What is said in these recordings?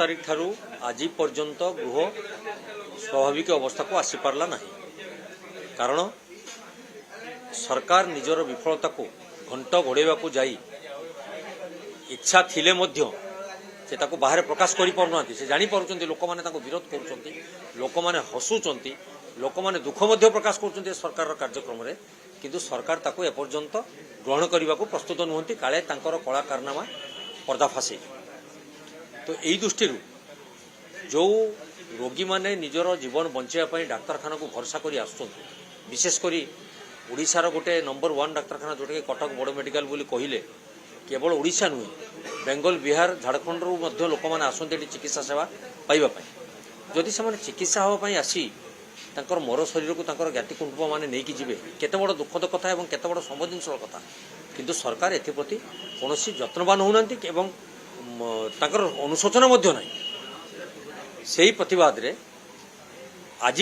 तारिख ठारू आज पर्यंत गृह स्वाभाविक अवस्था को आसी पारला नहीं। कारण सरकार निजर विफलता को घंट घोड़ेवा को जाई इच्छा थिले मध्य से ताको बाहर प्रकाश करि पारुनांती। से जानि पारुचंती लोक माने ताको विरोध करूचंती, लोक माने हसुचंती, लोक माने दुख मध्य प्रकाश करूचंती सरकार कार्यक्रम रे, किंतु सरकार ताको एपर्यंत ग्रहण करने को प्रस्तुत नुहंती। काले तांकर कला कारनामा पर्दाफाश। तो यही दृष्टि जो रोगी माने निजर जीवन बचाई डाक्तखाना को भरसा कर आसुचंती, विशेषकर ओडिशार गोटे नंबर 1 डाक्तखाना जोटा कि कटक बड़ मेडिकल बोली कहले केवल ओडिशा नुहे बेंगल बिहार झारखंड रु लोक मैंने आसते चिकित्सा सेवा पाइबापी। जदि से चिकित्सा हाँपाई आसी तांकर मर शरीर को तांकर ज्ञाति कुटुंब मैंने नहीं कि केते बड़ दुखद कथा और केते बड़ संवेदनशील कथा, किंतु सरकार एप्रति कौन जत्नवान होना तांकर अनुशोचना ना। से प्रतिवाद रे आज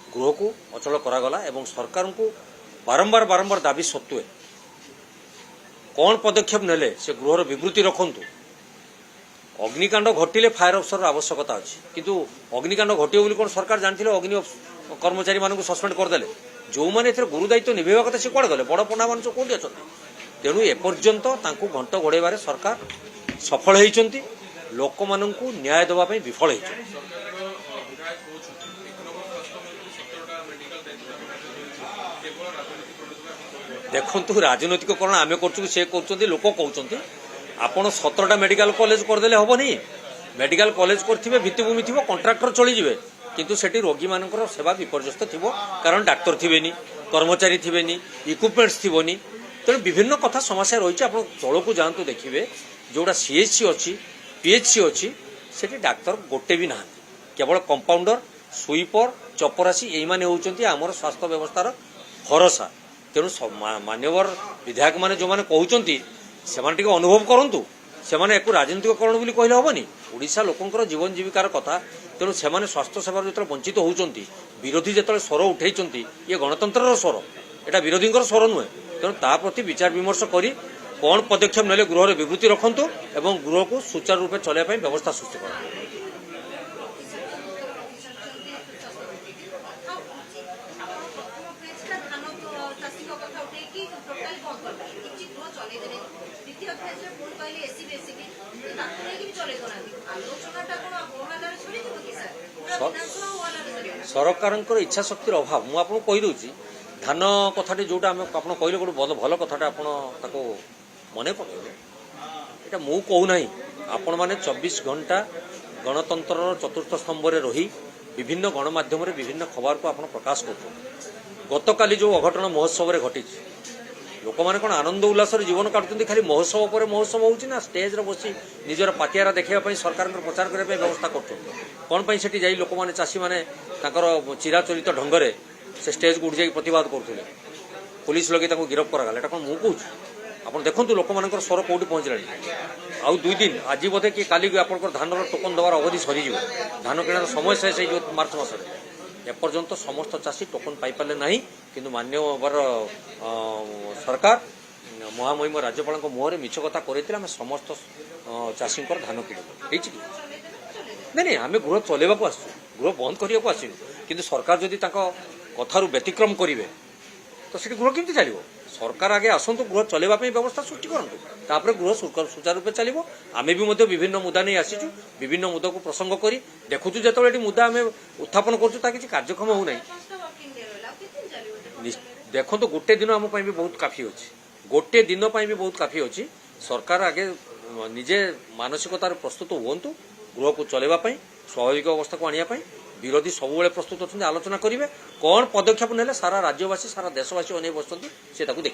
गृह को अचल करागला एवं सरकार को बारंबार बारंबार दाबी सत्वे कौन पदक्षेप नेले से गृहर विवृत्ति रखंतु। अग्निकांड घटिले फायर अफसर आवश्यकता अच्छी, किंतु अग्निकांड घटे बोली कौन सरकार जानते अग्नि कर्मचारी मानक सस्पेंड करदे। जो मैंने गुरु दायित्व निभेवा कथा से कौन गले बड़ पंडा मान कौटी अच्छा। तेणु एपर्यंत घंट घोड़ाइबार सरकार सफल होती, लोक मान न्याय देवाई विफल होती। देखु राजनैतिकरण आम कर से लोक कहते आपड़ 17टा मेडिकल कॉलेज करदे हम नहीं। मेडिकल कॉलेज करेंगे भित्तिभूमि थी कंट्राक्टर चलीजे, किंतु सेठी रोगी मानकर सेवा विपर्यस्त थी, कारण डाक्तर थे कर्मचारी थे इक्विपमेंट्स थी। तेणु विभिन्न कथा समस्या रही। आप तौक को जातु देखिए जोड़ा सीएचसी अच्छी पीएचसी अच्छी से डाक्तर गोटे भी ना, केवल कंपाउंडर स्वीपर चपरासी यही मैंने होती आमर स्वास्थ्य व्यवस्थार भरोसा। तेणु मान्यवर विधायक मैंने जो मैंने कहते से अनुभव करूँ से राजनीतिकरण बोली कहले हेनी। ओडिशा लोकंकर जीवन जीविकार कथा। तेणु से स्वास्थ्य सेवा जो वंचित होती विरोधी जो स्वर उठे ये गणतंत्र स्वर, यहाँ विरोधी स्वर नुहे। तेणु प्रति विचार विमर्श कर कौन पदक्षेप नेले गृह विवृत्ति रखंतु एवं गृह को सुचारू रूप चलने व्यवस्था सृष्टि कर। सरकार इच्छा शक्तिर अभाव मुझे कहीदे। धान कथाटी जोटा आप कहले गोटे भल कथाटा आप मन पकड़े यहाँ मु कहूना आपण मैंने 24 घंटा गणतंत्र चतुर्थ स्तंभ में रही विभिन्न गणमाध्यम विभिन्न खबर को आप प्रकाश कर। गतकाली जो अघटन महोत्सव में घटी लोक मैंने कौन आनंद उल्लास जीवन काटुंट खाली महोत्सव पर महोत्सव होना स्टेज रे बसी निजर पातियारा देखा सरकार प्रचार करने व्यवस्था कर से जाई लोक मैंने चाषी मैंने चिराचरित ढंग से स्टेज को उठ जाए प्रतिवाद करते पुलिस लगे गिरफ्त करागला। एटा कौन मु कहूँ आप देखो लोक मान स्वर कौटी पहुँचला। आउ 2 दिन आज बोधे कि काली आप धान टोकन देवार अवधि सरीज धान किणार समय शेष हो मार्च मस एपर्यंत समस्त चाषी टोकन पाइपारे ना, कि मान्यवर सरकार महामहिम राज्यपाल मुहर मिछ कथा कर समस्त चाषी धान किण नहीं आम गृह चलवा को आसु गृह बंद करने को आसू, कि सरकार जदि कथारू व्यतिक्रम करेंगे तो से गृह केमती चलो। सरकार आगे आसतु गृह चलवाई व्यवस्था सृष्टि करूँ गृह सुचारू रूप चलो। आम भी विभिन्न मुद्दा नहीं आसीचु, विभिन्न मुद्दा को प्रसंग कर देखुचु जो मुद्दा आम उत्थापन करूँ किसी कार्यक्रम होना। देखो तो गोटे दिन आम भी बहुत काफी अच्छी, गोटे दिन भी बहुत काफी अच्छी। सरकार आगे निजे मानसिकतार प्रस्तुत हूँ गृह को चलवाई स्वाभाविक अवस्था को आने। विरोधी सबुबले प्रस्तुत अच्छा आलोचना करेंगे कौन पदक्षेप नेले सारा राज्यवासी सारा देशवासी अने बसती से देखिए।